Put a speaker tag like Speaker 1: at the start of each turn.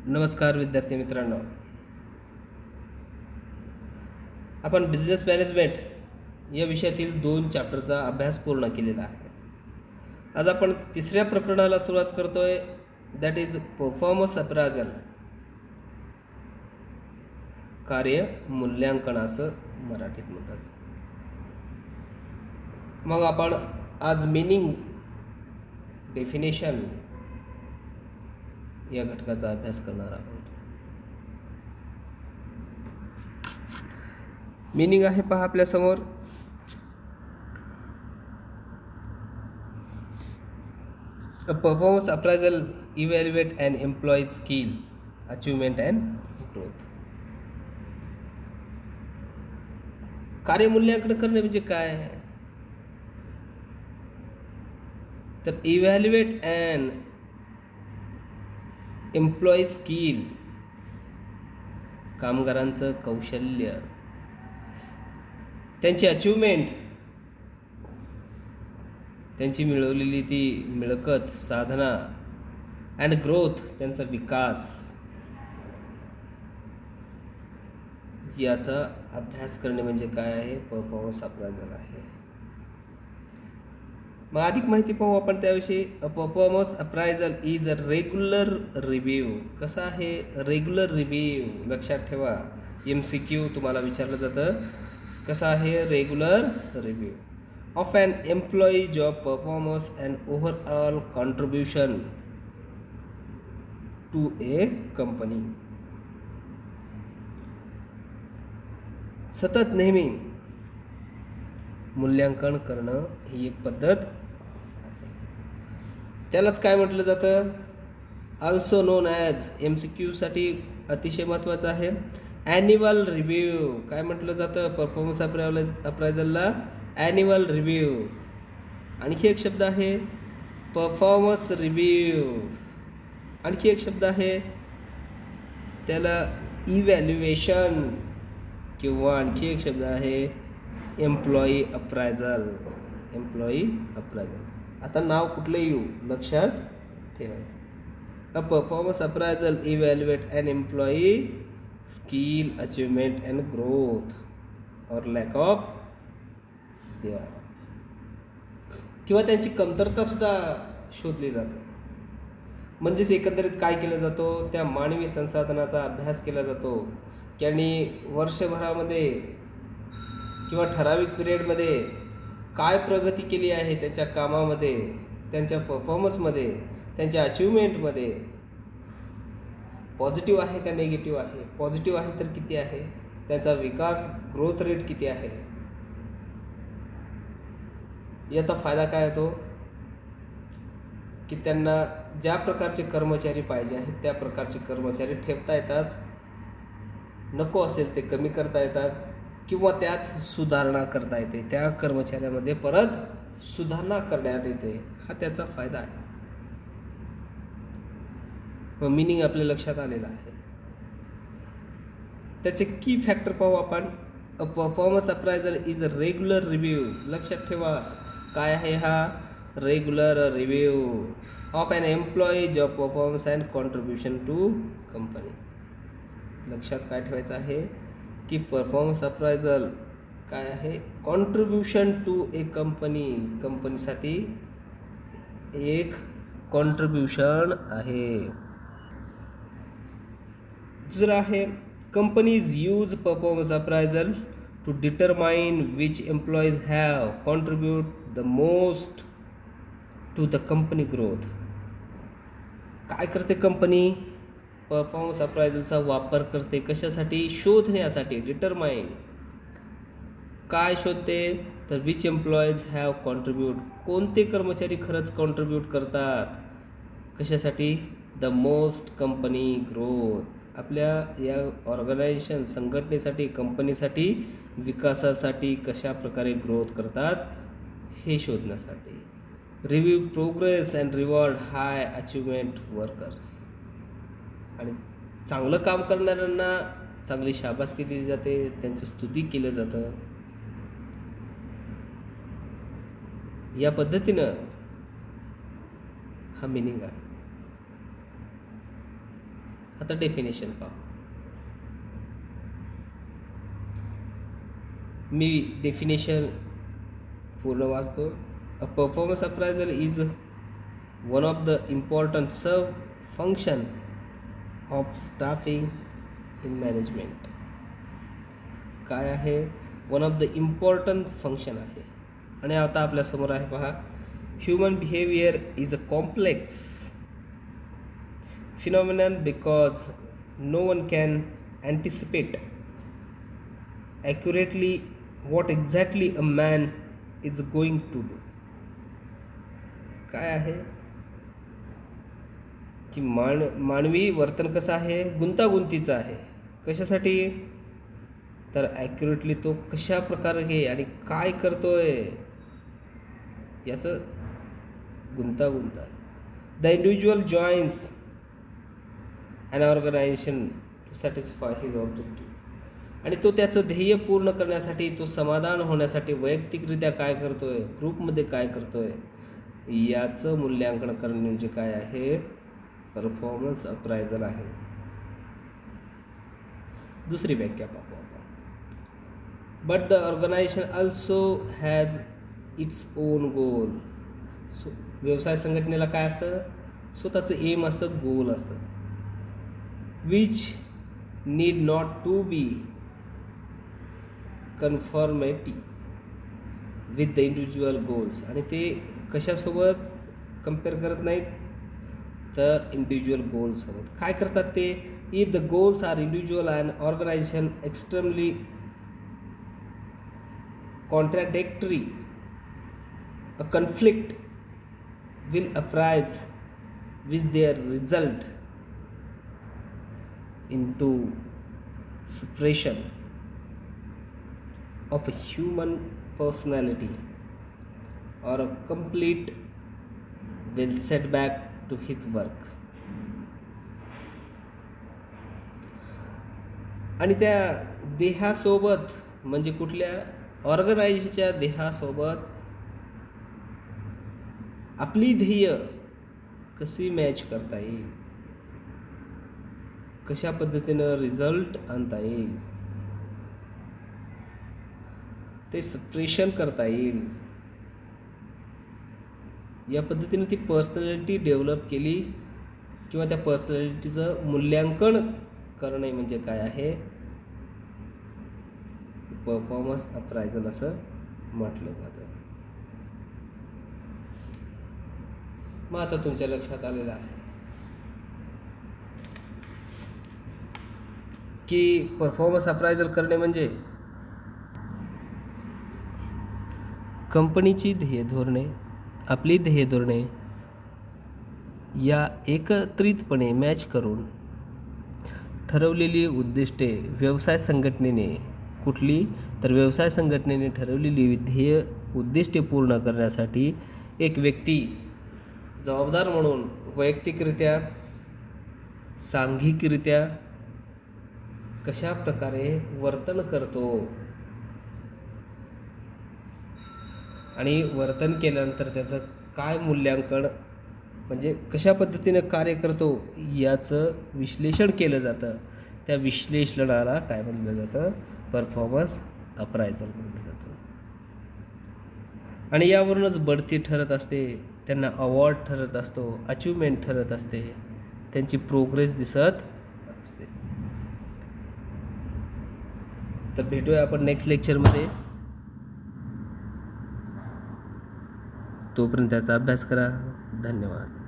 Speaker 1: नमस्कार विद्यार्थी मित्रांनो, आपण बिझनेस मॅनेजमेंट या विषयातील 2 चॅप्टरचा अभ्यास पूर्ण केलेला आहे. आज आपण तिसऱ्या प्रकरणाला सुरुवात करतोय, दॅट इज परफॉर्मन्स अप्रायझल, कार्य मूल्यांकन असं मराठीत म्हणतात. मग आपण आज मीनिंग, डेफिनेशन या घटकाचा अभ्यास करणार आहोत. मीनिंग आहे पहा आपल्यासमोर. A performance appraisal evaluate an employee's skill, achievement and growth. कार्यमूल्यांकन करणे म्हणजे काय? तर इव्हॅल्युएट अन एम्प्लॉई स्किल, कामगारांचं कौशल्य, त्यांची अचिव्हमेंट, त्यांची मिळवलेली ती मिळकत, साधना, अँड ग्रोथ, त्यांचा विकास, याचा अभ्यास करणे म्हणजे काय आहे? परफॉर्मन्स अप्रायझल आहे. मग अधिक माहिती पाहू आपण त्याविषयी. A performance appraisal is a regular review. कसा आहे? Regular review. लक्षात ठेवा, MCQ तुम्हाला विचारलं जातं. कसा आहे? Regular review of an employee job performance and overall contribution to a company. सतत नेहमी मूल्यांकन करणं ही एक पद्धत आहे. त्यालाच काय म्हटलं जातं? ऑल्सो नोन ॲज, MCQसाठी अतिशय महत्त्वाचं आहे, ॲन्युअल रिव्ह्यू. काय म्हटलं जातं परफॉर्मन्स अप्रायझलला? Annual review. आणखी एक शब्द आहे परफॉर्मन्स रिव्ह्यू. आणखी एक शब्द आहे त्याला इव्हॅल्युएशन, किंवा आणखी एक शब्द आहे एम्प्लॉई अप्रायझल. Employee appraisal. आता नाव कुठलं येऊ लक्षात ठेवायचं. A performance appraisal evaluate an employee skill, achievement and growth or lack of their, किंवा त्यांची कमतरता सुद्धा शोधली जाते. म्हणजेच एकंदरीत काय केलं जातो? त्या मानवी संसाधनाचा अभ्यास केला जातो, त्यांनी वर्षभरामध्ये किंवा ठराविक पिरियडमध्ये काय प्रगती केली आहे त्यांच्या कामामध्ये, त्यांच्या परफॉर्मन्समध्ये, त्यांच्या अचिव्हमेंटमध्ये. पॉझिटिव्ह आहे का निगेटिव्ह आहे? पॉझिटिव्ह आहे तर किती आहे? त्यांचा विकास, ग्रोथ रेट किती आहे? याचा फायदा काय होतो की त्यांना ज्या प्रकारचे कर्मचारी पाहिजे आहेत त्या प्रकारचे कर्मचारी ठेवता येतात, नको असेल ते कमी करता येतात, किंवा त्यात सुधारणा करता येते, त्या कर्मचाऱ्यामध्ये परत सुधारणा करण्यात येते. हा त्याचा फायदा आहे. मग मिनिंग आपल्या लक्षात आलेला आहे. त्याचे की फॅक्टर पाहू आपण. A performance appraisal is a regular review. लक्षात ठेवा काय आहे हा? Regular review of an employee job performance and contribution to company. लक्षात काय ठेवायचं आहे की परफॉर्मन्स अप्रायझल काय आहे? Contribution to a company. कंपनीसाठी एक कॉन्ट्रीब्युशन आहे. दुसरं आहे companies use performance appraisal to determine which employees have contribute the most to the company growth. काय करते कंपनी? परफॉर्मन्स अप्रायझलचा वापर करते. कशासाठी? शोधण्यासाठी. डिटरमाइन. काय शोधते? तर विच एम्प्लॉईज हॅव कॉन्ट्रीब्यूट, कोणते कर्मचारी खरंच कॉन्ट्रीब्यूट करतात. कशासाठी? The most company growth. आपल्या या ऑर्गनायझेशन, संघटनेसाठी, कंपनीसाठी, विकासासाठी कशा प्रकारे ग्रोथ करतात हे शोधण्यासाठी. Review progress and reward high achievement workers. आणि चांगलं काम करणाऱ्यांना चांगली शाबासकी दिली जाते, त्यांची स्तुती केलं जातं. या पद्धतीनं हा मिनिंग आहे. आता डेफिनेशन पाहू. मी डेफिनेशन पूर्ण वाचतो. A performance appraisal is one of the important sub function of staffing in management. काय आहे? One of the important function आहे. आणि आता आपल्यासमोर आहे पहा, human behaviour is a complex phenomenon because no one can anticipate accurately what exactly a man is going to do. काय आहे की मानवी वर्तन कसं आहे? गुंतागुंतीचं आहे. कशासाठी? तर ॲक्युरेटली तो कशा प्रकारे आणि काय करतोय याचं गुंतागुंत आहे. The individual joins an organisation to satisfy his objective. आणि तो त्याचं ध्येय पूर्ण करण्यासाठी, तो समाधान होण्यासाठी वैयक्तिकरित्या काय करतोय, ग्रुपमध्ये काय करतोय याचं मूल्यांकन करणे म्हणजे काय आहे? परफॉर्मन्स अप्रायझल आहे. दुसरी व्याख्या पाहू आपण. But the organisation also has its own goal. व्यवसाय संघटनेला काय असतं? स्वतःचं एम असतं, गोल असतं, which need not to be conformity with the individual goals. आणि ते कशासोबत कम्पेअर करत नाहीत? तर इंडिव्हिज्युअल गोल्ससोबत. काय करतात ते? If the goals are individual and organisation extremely contradictory, a conflict will uprise which there result into suppression of a human personality or a complete will setback to his work. आणि त्या देहासोबत म्हणजे कुठल्या ऑर्गनायझेशनच्या देहासोबत आपली ध्येय कशी मॅच करता येईल, कशा पद्धतीनं रिझल्ट आणता येईल, ते सप्रेशन करता येईल, या पद्धतीने ती पर्सनॅलिटी डेव्हलप केली किंवा त्या पर्सनॅलिटीचं मूल्यांकन करणे म्हणजे काय आहे? परफॉर्मन्स अप्रायझल असं म्हटलं जातं. मग आता तुमच्या लक्षात आलेलं आहे की परफॉर्मन्स अप्रायझल करणे म्हणजे कंपनीची ध्येय धोरणे, आपली ध्येय धोरणे या एकत्रितपणे मॅच करून ठरवलेली उद्दिष्टे व्यवसाय संघटनेने, कुठली तर व्यवसाय संघटनेने ठरवलेली ध्येय उद्दिष्टे पूर्ण करण्यासाठी एक व्यक्ती जबाबदार म्हणून वैयक्तिकरित्या, सांघिकरित्या कशा प्रकारे वर्तन करतो आणि वर्तन केल्यानंतर त्याचं काय मूल्यांकन म्हणजे कशा पद्धतीने कार्य करतो याचं विश्लेषण केलं जातं. त्या विश्लेषणाला काय म्हटलं जातं? परफॉर्मन्स अप्रायझल म्हटलं जातं. आणि यावरूनच बढती ठरत असते, त्यांना अवॉर्ड ठरत असतो, अचिव्हमेंट ठरत असते, त्यांची प्रोग्रेस दिसत असते. तर भेटूया आपण नेक्स्ट लेक्चरमध्ये. तोपर्यंत त्याचा अभ्यास करा. धन्यवाद.